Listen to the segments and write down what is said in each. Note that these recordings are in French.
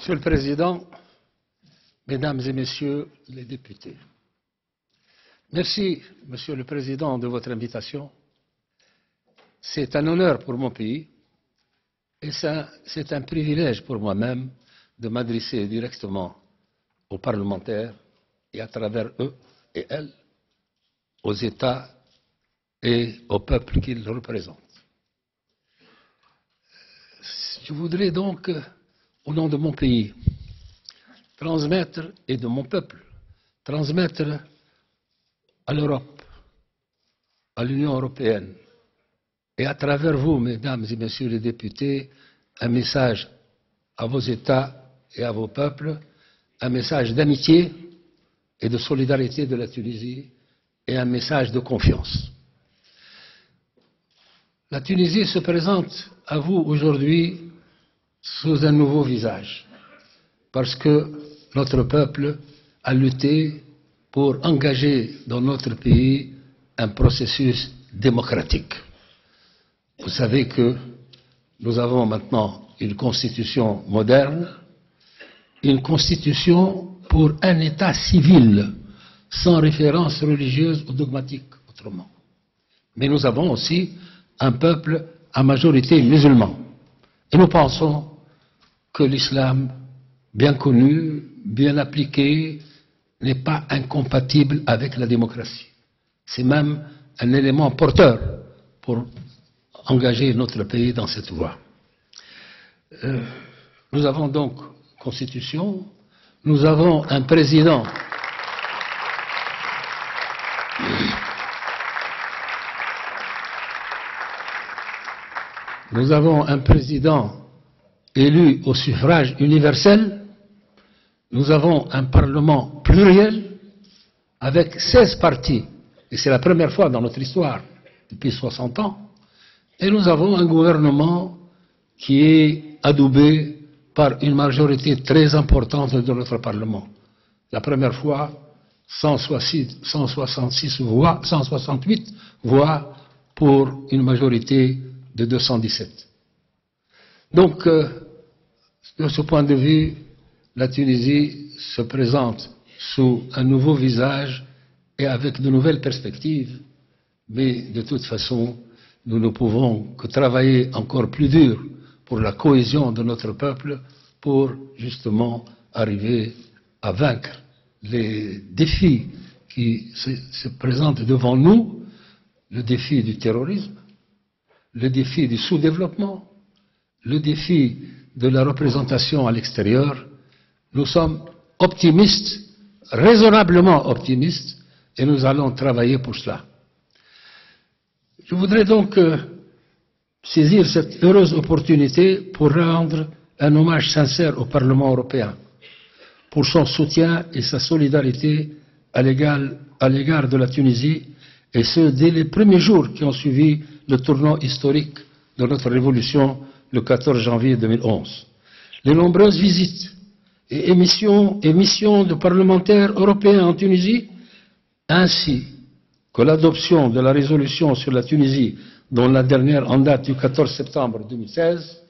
Monsieur le Président, Mesdames et Messieurs les députés, merci, Monsieur le Président, de votre invitation. C'est un honneur pour mon pays et c'est un privilège pour moi-même de m'adresser directement aux parlementaires et à travers eux et elles, aux États et au peuple qu'ils représentent. Je voudrais donc, au nom de mon pays, transmettre, et de mon peuple, transmettre à l'Europe, à l'Union européenne, et à travers vous, mesdames et messieurs les députés, un message à vos États et à vos peuples, un message d'amitié et de solidarité de la Tunisie, et un message de confiance. La Tunisie se présente à vous aujourd'hui sous un nouveau visage, parce que notre peuple a lutté pour engager dans notre pays un processus démocratique. Vous savez que nous avons maintenant une constitution moderne, une constitution pour un État civil, sans référence religieuse ou dogmatique autrement. Mais nous avons aussi un peuple à majorité musulmane. Et nous pensons que l'islam, bien connu, bien appliqué, n'est pas incompatible avec la démocratie. C'est même un élément porteur pour engager notre pays dans cette voie. Nous avons donc constitution, nous avons un président élu au suffrage universel, nous avons un Parlement pluriel avec 16 partis, et c'est la première fois dans notre histoire, depuis 60 ans, et nous avons un gouvernement qui est adoubé par une majorité très importante de notre Parlement. La première fois, 168 voix pour une majorité de 217. Donc, de ce point de vue, la Tunisie se présente sous un nouveau visage et avec de nouvelles perspectives, mais de toute façon, nous ne pouvons que travailler encore plus dur pour la cohésion de notre peuple, pour justement arriver à vaincre les défis qui se présentent devant nous, le défi du terrorisme, le défi du sous-développement, le défi de la représentation à l'extérieur. Nous sommes optimistes, raisonnablement optimistes, et nous allons travailler pour cela. Je voudrais donc saisir cette heureuse opportunité pour rendre un hommage sincère au Parlement européen, pour son soutien et sa solidarité à l'égard de la Tunisie, et ce, dès les premiers jours qui ont suivi le tournant historique de notre révolution le 14 janvier 2011. Les nombreuses visites et missions de parlementaires européens en Tunisie, ainsi que l'adoption de la résolution sur la Tunisie, dont la dernière en date du 14 septembre 2016,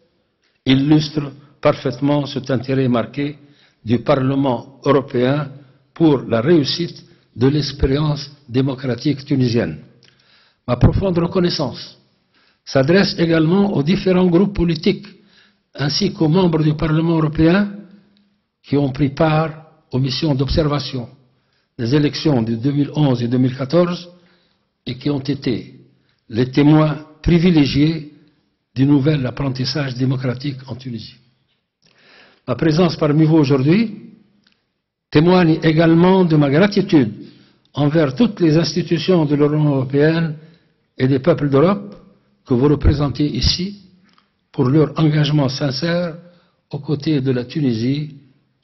illustrent parfaitement cet intérêt marqué du Parlement européen pour la réussite de l'expérience démocratique tunisienne. Ma profonde reconnaissance s'adresse également aux différents groupes politiques ainsi qu'aux membres du Parlement européen qui ont pris part aux missions d'observation des élections de 2011 et 2014 et qui ont été les témoins privilégiés du nouvel apprentissage démocratique en Tunisie. Ma présence parmi vous aujourd'hui témoigne également de ma gratitude envers toutes les institutions de l'Union européenne et des peuples d'Europe que vous représentez ici pour leur engagement sincère aux côtés de la Tunisie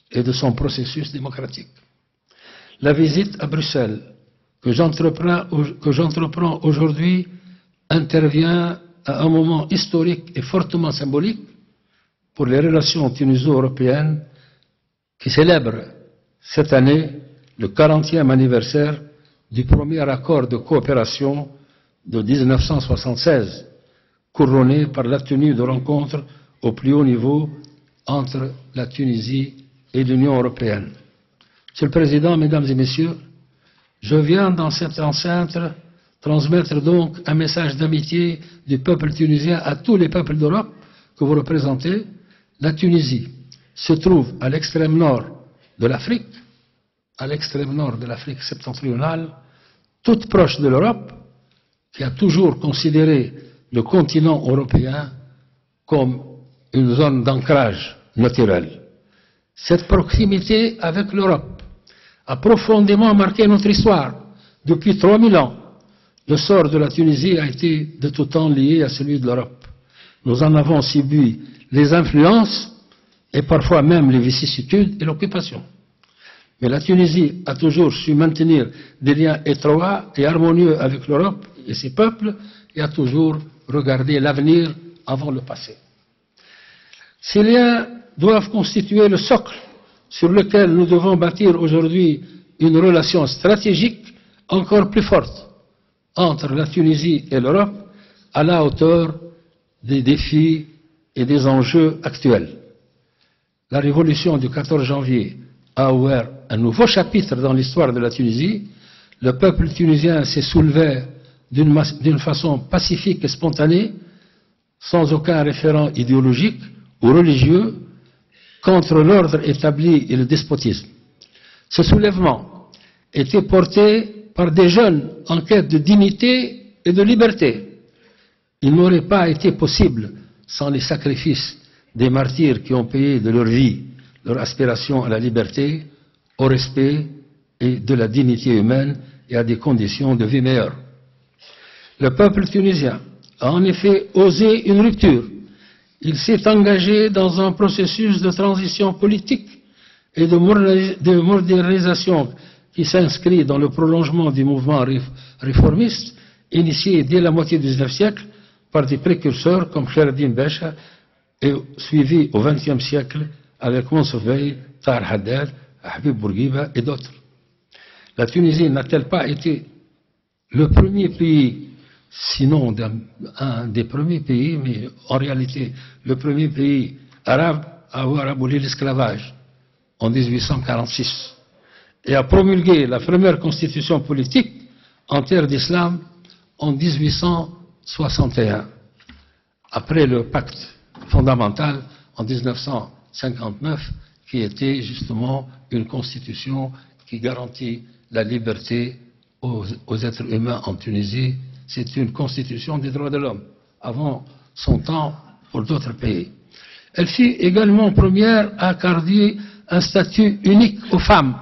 et de son processus démocratique. La visite à Bruxelles que j'entreprends aujourd'hui intervient à un moment historique et fortement symbolique pour les relations tuniso-européennes qui célèbrent cette année le 40e anniversaire du premier accord de coopération de 1976, couronné par la tenue de rencontres au plus haut niveau entre la Tunisie et l'Union européenne. Monsieur le Président, Mesdames et Messieurs, je viens dans cette enceinte transmettre donc un message d'amitié du peuple tunisien à tous les peuples d'Europe que vous représentez. La Tunisie se trouve à l'extrême nord de l'Afrique, septentrionale, toute proche de l'Europe, qui a toujours considéré le continent européen comme une zone d'ancrage naturel. Cette proximité avec l'Europe a profondément marqué notre histoire. Depuis 3000 ans, le sort de la Tunisie a été de tout temps lié à celui de l'Europe. Nous en avons subi les influences et parfois même les vicissitudes et l'occupation. Mais la Tunisie a toujours su maintenir des liens étroits et harmonieux avec l'Europe et ses peuples et a toujours regardé l'avenir avant le passé. Ces liens doivent constituer le socle sur lequel nous devons bâtir aujourd'hui une relation stratégique encore plus forte entre la Tunisie et l'Europe à la hauteur des défis et des enjeux actuels. La révolution du 14 janvier a ouvert un nouveau chapitre dans l'histoire de la Tunisie. Le peuple tunisien s'est soulevé d'une façon pacifique et spontanée, sans aucun référent idéologique ou religieux, contre l'ordre établi et le despotisme. Ce soulèvement était porté par des jeunes en quête de dignité et de liberté. Il n'aurait pas été possible sans les sacrifices des martyrs qui ont payé de leur vie leur aspiration à la liberté, au respect et de la dignité humaine et à des conditions de vie meilleures. Le peuple tunisien a en effet osé une rupture. Il s'est engagé dans un processus de transition politique et de modernisation qui s'inscrit dans le prolongement du mouvement réformiste initié dès la moitié du XIXe siècle par des précurseurs comme Khaireddine Becha et suivi au XXe siècle avec Mansour Bey, Tahar Haddad, Habib Bourguiba et d'autres. La Tunisie n'a-t-elle pas été le premier pays, sinon un des premiers pays, mais en réalité le premier pays arabe à avoir aboli l'esclavage en 1846 et a promulgué la première constitution politique en terre d'islam en 1861, après le pacte fondamental en 1959, qui était justement une constitution qui garantit la liberté aux êtres humains en Tunisie. C'est une constitution des droits de l'homme, avant son temps pour d'autres pays. Elle fut également première à accorder un statut unique aux femmes,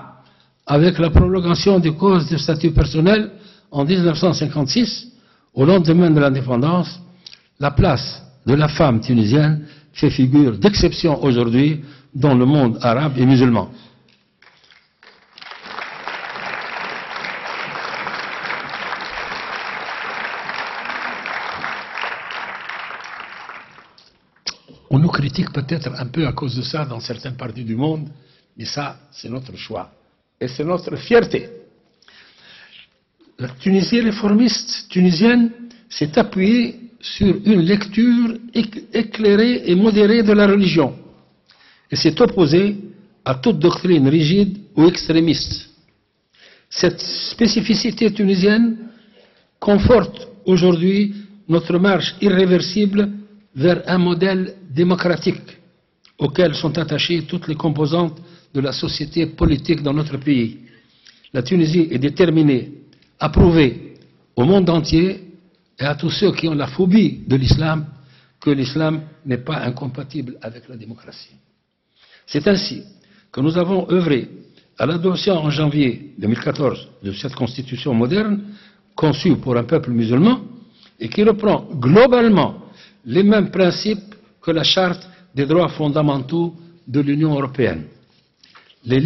avec la prolongation des causes de statut personnel en 1956, au lendemain de l'indépendance. La place de la femme tunisienne fait figure d'exception aujourd'hui dans le monde arabe et musulman. On nous critique peut-être un peu à cause de ça dans certaines parties du monde, mais ça, c'est notre choix. Et c'est notre fierté. La Tunisie réformiste tunisienne s'est appuyée sur une lecture éclairée et modérée de la religion et s'est opposée à toute doctrine rigide ou extrémiste. Cette spécificité tunisienne conforte aujourd'hui notre marche irréversible vers un modèle démocratique auquel sont attachées toutes les composantes de la société politique dans notre pays. La Tunisie est déterminée à prouver au monde entier et à tous ceux qui ont la phobie de l'islam que l'islam n'est pas incompatible avec la démocratie. C'est ainsi que nous avons œuvré à l'adoption en janvier 2014 de cette constitution moderne, conçue pour un peuple musulman, et qui reprend globalement les mêmes principes que la Charte des droits fondamentaux de l'Union européenne. Les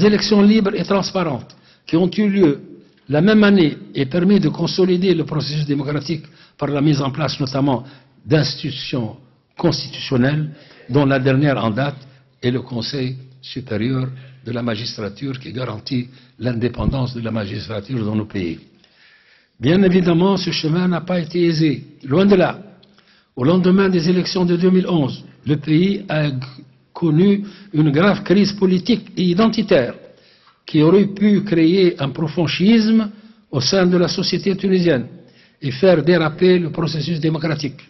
élections libres et transparentes qui ont eu lieu la même année et permis de consolider le processus démocratique par la mise en place notamment d'institutions constitutionnelles, dont la dernière en date est le Conseil supérieur de la magistrature qui garantit l'indépendance de la magistrature dans nos pays. Bien évidemment, ce chemin n'a pas été aisé, loin de là. Au lendemain des élections de 2011, le pays a connu une grave crise politique et identitaire qui aurait pu créer un profond schisme au sein de la société tunisienne et faire déraper le processus démocratique.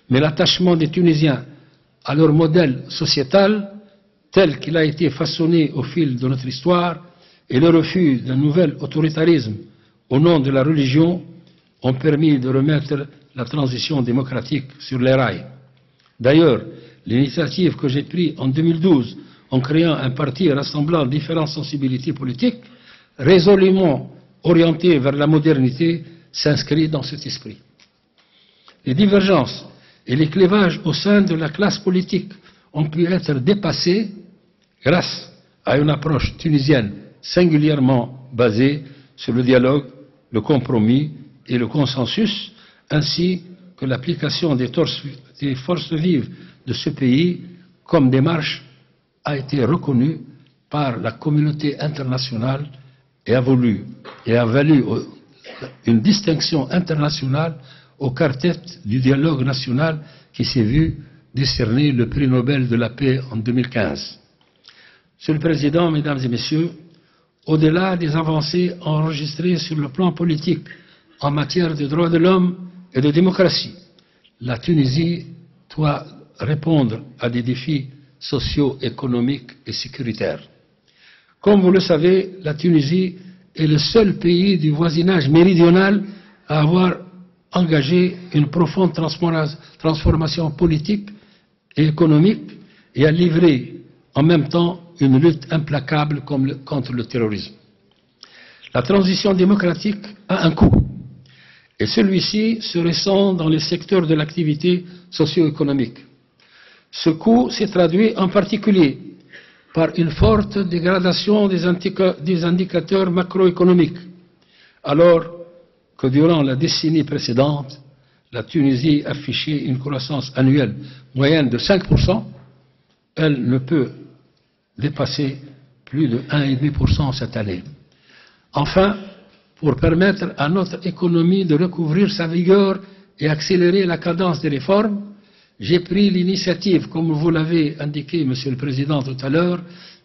Mais l'attachement des Tunisiens à leur modèle sociétal, tel qu'il a été façonné au fil de notre histoire, et le refus d'un nouvel autoritarisme au nom de la religion ont permis de remettre la transition démocratique sur les rails. D'ailleurs, l'initiative que j'ai prise en 2012 en créant un parti rassemblant différentes sensibilités politiques, résolument orienté vers la modernité, s'inscrit dans cet esprit. Les divergences et les clivages au sein de la classe politique ont pu être dépassés grâce à une approche tunisienne singulièrement basée sur le dialogue, le compromis et le consensus, ainsi que l'application des forces vives de ce pays comme démarche a été reconnue par la communauté internationale et a valu une distinction internationale au quartet du dialogue national qui s'est vu décerner le prix Nobel de la paix en 2015. Monsieur le Président, Mesdames et Messieurs, au-delà des avancées enregistrées sur le plan politique en matière de droits de l'homme et de démocratie, la Tunisie doit répondre à des défis sociaux, économiques et sécuritaires. Comme vous le savez, la Tunisie est le seul pays du voisinage méridional à avoir engagé une profonde transformation politique et économique et à livrer en même temps une lutte implacable contre le terrorisme. La transition démocratique a un coût, et celui-ci se ressent dans les secteurs de l'activité socio-économique. Ce coût s'est traduit en particulier par une forte dégradation des indicateurs macroéconomiques, alors que durant la décennie précédente, la Tunisie affichait une croissance annuelle moyenne de 5%, elle ne peut dépasser plus de 1,5% cette année. Enfin, pour permettre à notre économie de recouvrir sa vigueur et accélérer la cadence des réformes, j'ai pris l'initiative, comme vous l'avez indiqué, Monsieur le Président, tout à l'heure,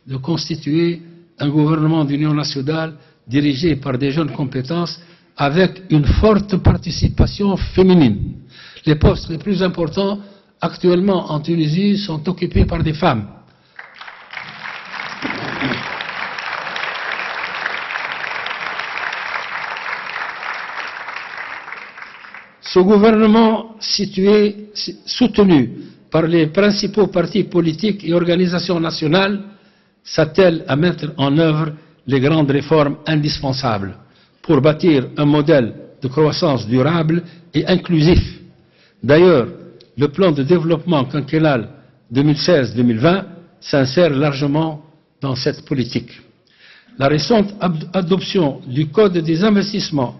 de constituer un gouvernement d'union nationale dirigé par des jeunes compétences avec une forte participation féminine. Les postes les plus importants actuellement en Tunisie sont occupés par des femmes. Ce gouvernement soutenu par les principaux partis politiques et organisations nationales s'attelle à mettre en œuvre les grandes réformes indispensables pour bâtir un modèle de croissance durable et inclusif. D'ailleurs, le plan de développement quinquennal 2016-2020 s'insère largement dans cette politique. La récente adoption du Code des investissements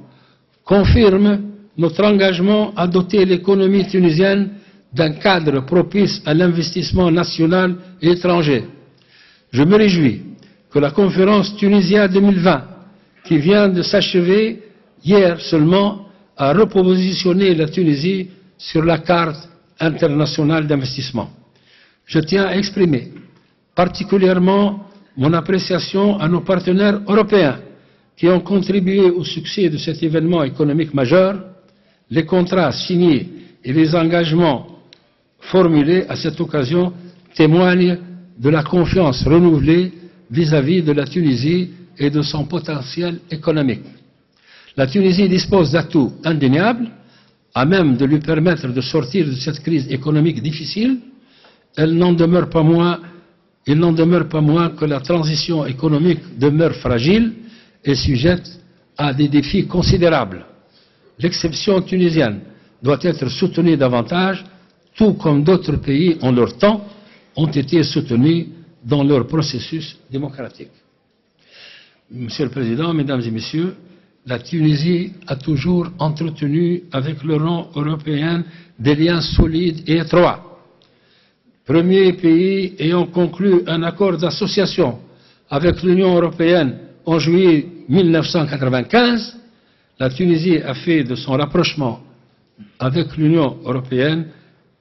confirme notre engagement à doter l'économie tunisienne d'un cadre propice à l'investissement national et étranger. Je me réjouis que la conférence Tunisia 2020, qui vient de s'achever hier seulement, a repositionné la Tunisie sur la carte internationale d'investissement. Je tiens à exprimer particulièrement mon appréciation à nos partenaires européens qui ont contribué au succès de cet événement économique majeur. Les contrats signés et les engagements formulés à cette occasion témoignent de la confiance renouvelée vis-à-vis de la Tunisie et de son potentiel économique. La Tunisie dispose d'atouts indéniables à même de lui permettre de sortir de cette crise économique difficile. Il n'en demeure pas moins que la transition économique demeure fragile et sujette à des défis considérables. L'exception tunisienne doit être soutenue davantage, tout comme d'autres pays en leur temps ont été soutenus dans leur processus démocratique. Monsieur le Président, Mesdames et Messieurs, la Tunisie a toujours entretenu avec l'Union européenne des liens solides et étroits. Premier pays ayant conclu un accord d'association avec l'Union européenne en juillet 1995, la Tunisie a fait de son rapprochement avec l'Union européenne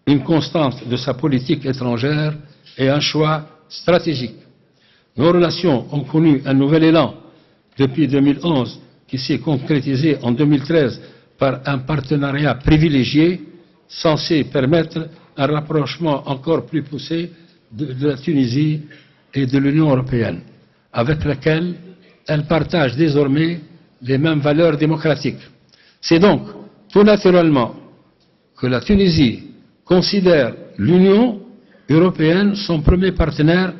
une constante de sa politique étrangère et un choix stratégique. Nos relations ont connu un nouvel élan depuis 2011 qui s'est concrétisé en 2013 par un partenariat privilégié censé permettre un rapprochement encore plus poussé de la Tunisie et de l'Union européenne, avec laquelle elle partage désormais les mêmes valeurs démocratiques. C'est donc tout naturellement que la Tunisie considère l'Union européenne son premier partenaire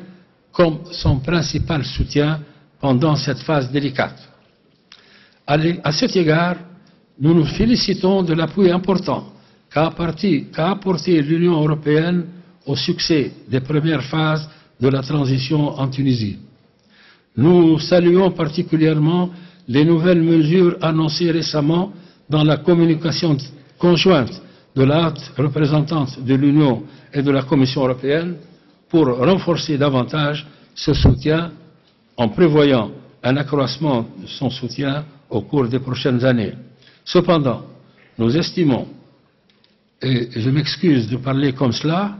comme son principal soutien pendant cette phase délicate. À cet égard, nous nous félicitons de l'appui important qu'a apporté l'Union européenne au succès des premières phases de la transition en Tunisie. Nous saluons particulièrement les nouvelles mesures annoncées récemment dans la communication conjointe de la haute représentante de l'Union et de la Commission européenne pour renforcer davantage ce soutien en prévoyant un accroissement de son soutien au cours des prochaines années. Cependant, nous estimons, et je m'excuse de parler comme cela,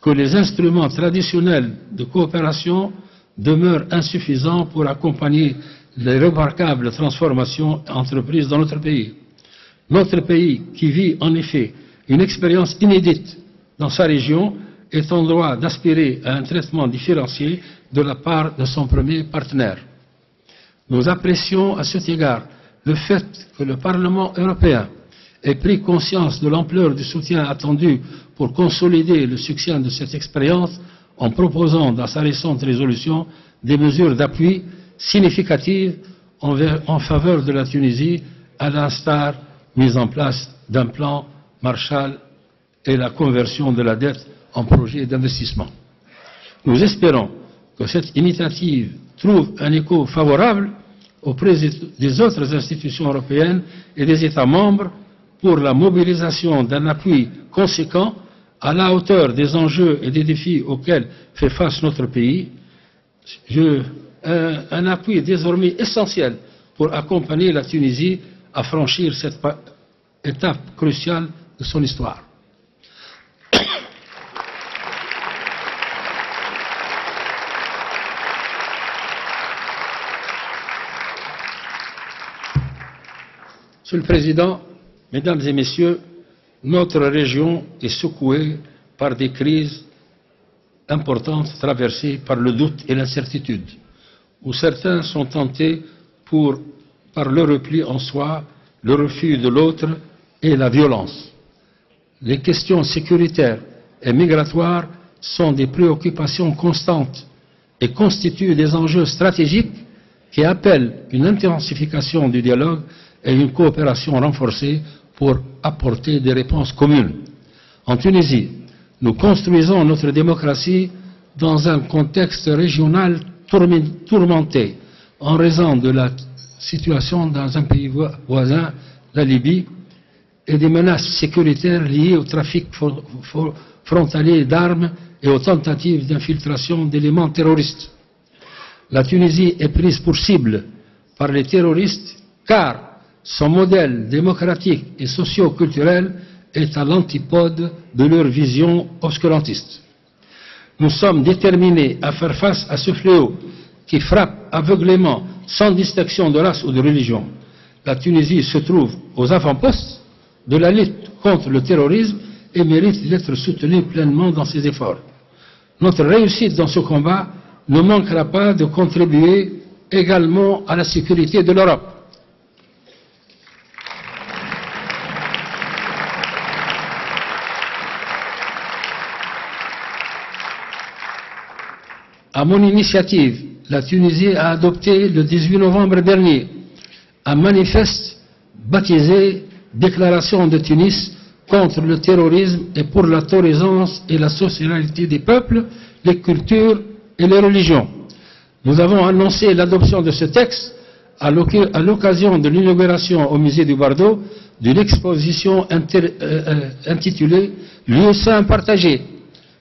que les instruments traditionnels de coopération demeurent insuffisants pour accompagner les remarquables transformations entreprises dans notre pays. Notre pays, qui vit en effet une expérience inédite dans sa région, est en droit d'aspirer à un traitement différencié de la part de son premier partenaire. Nous apprécions à cet égard le fait que le Parlement européen ait pris conscience de l'ampleur du soutien attendu pour consolider le succès de cette expérience en proposant dans sa récente résolution des mesures d'appui significatives en faveur de la Tunisie, à l'instar mise en place d'un plan Marshall et la conversion de la dette en projet d'investissement. Nous espérons que cette initiative trouve un écho favorable auprès des autres institutions européennes et des États membres pour la mobilisation d'un appui conséquent à la hauteur des enjeux et des défis auxquels fait face notre pays, un appui désormais essentiel pour accompagner la Tunisie à franchir cette étape cruciale de son histoire. Monsieur le Président, Mesdames et Messieurs, notre région est secouée par des crises importantes traversées par le doute et l'incertitude, où certains sont tentés par le repli en soi, le refus de l'autre et la violence. Les questions sécuritaires et migratoires sont des préoccupations constantes et constituent des enjeux stratégiques qui appellent une intensification du dialogue et une coopération renforcée pour apporter des réponses communes. En Tunisie, nous construisons notre démocratie dans un contexte régional tourmenté en raison de la situation dans un pays voisin, la Libye, et des menaces sécuritaires liées au trafic frontalier d'armes et aux tentatives d'infiltration d'éléments terroristes. La Tunisie est prise pour cible par les terroristes car son modèle démocratique et socio-culturel est à l'antipode de leur vision obscurantiste. Nous sommes déterminés à faire face à ce fléau qui frappe aveuglément sans distinction de race ou de religion. La Tunisie se trouve aux avant-postes de la lutte contre le terrorisme et mérite d'être soutenue pleinement dans ses efforts. Notre réussite dans ce combat ne manquera pas de contribuer également à la sécurité de l'Europe. À mon initiative, la Tunisie a adopté le 18 novembre dernier un manifeste baptisé « Déclaration de Tunis contre le terrorisme et pour la tolérance et la socialité des peuples, les cultures et les religions ». Nous avons annoncé l'adoption de ce texte à l'occasion de l'inauguration au musée du Bardo d'une exposition intitulée « Lieux saints partagés »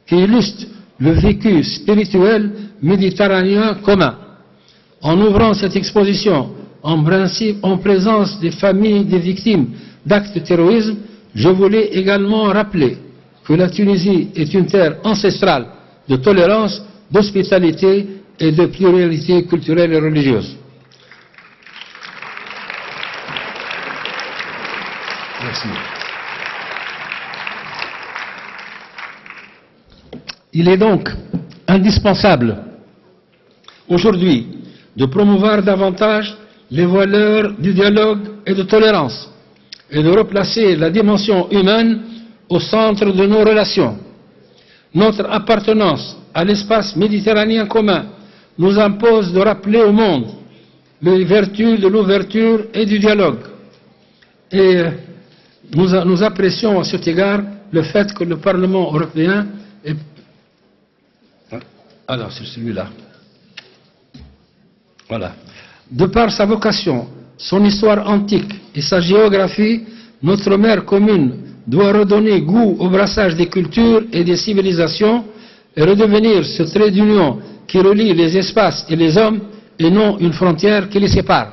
qui illustre le vécu spirituel méditerranéen commun. En ouvrant cette exposition en présence des familles des victimes d'actes de terrorisme, je voulais également rappeler que la Tunisie est une terre ancestrale de tolérance, d'hospitalité et de pluralité culturelle et religieuse. Merci. Il est donc indispensable aujourd'hui de promouvoir davantage les valeurs du dialogue et de tolérance et de replacer la dimension humaine au centre de nos relations. Notre appartenance à l'espace méditerranéen commun nous impose de rappeler au monde les vertus de l'ouverture et du dialogue. Et nous apprécions à cet égard le fait que le Parlement européen est... Alors, c'est celui-là. Voilà. De par sa vocation, son histoire antique et sa géographie, notre mère commune doit redonner goût au brassage des cultures et des civilisations et redevenir ce trait d'union qui relie les espaces et les hommes et non une frontière qui les sépare.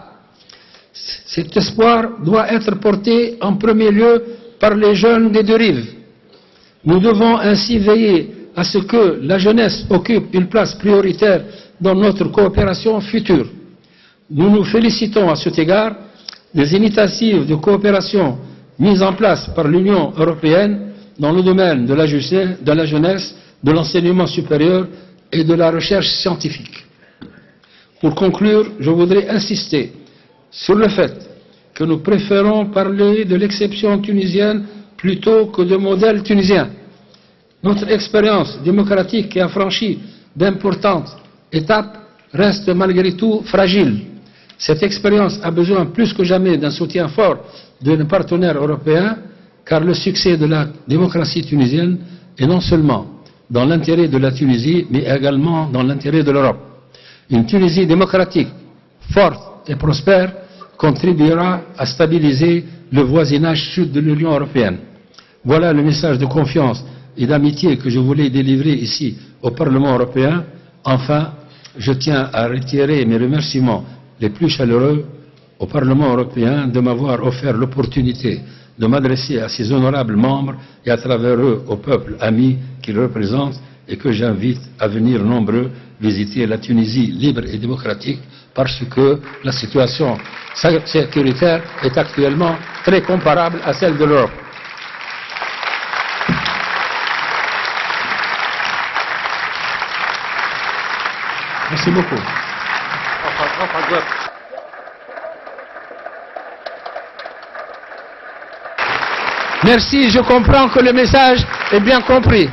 Cet espoir doit être porté en premier lieu par les jeunes des deux rives. Nous devons ainsi veiller à ce que la jeunesse occupe une place prioritaire dans notre coopération future. Nous nous félicitons à cet égard des initiatives de coopération mises en place par l'Union européenne dans le domaine de la jeunesse, de l'enseignement supérieur et de la recherche scientifique. Pour conclure, je voudrais insister sur le fait que nous préférons parler de l'exception tunisienne plutôt que de modèle tunisien. Notre expérience démocratique qui a franchi d'importantes étapes reste malgré tout fragile. Cette expérience a besoin plus que jamais d'un soutien fort de nos partenaires européens, car le succès de la démocratie tunisienne est non seulement dans l'intérêt de la Tunisie, mais également dans l'intérêt de l'Europe. Une Tunisie démocratique, forte et prospère contribuera à stabiliser le voisinage sud de l'Union européenne. Voilà le message de confiance et d'amitié que je voulais délivrer ici au Parlement européen. Enfin, je tiens à retirer mes remerciements les plus chaleureux au Parlement européen de m'avoir offert l'opportunité de m'adresser à ses honorables membres et à travers eux au peuple ami qu'ils représentent et que j'invite à venir nombreux visiter la Tunisie libre et démocratique parce que la situation sécuritaire est actuellement très comparable à celle de l'Europe. Merci beaucoup. Merci, je comprends que le message est bien compris.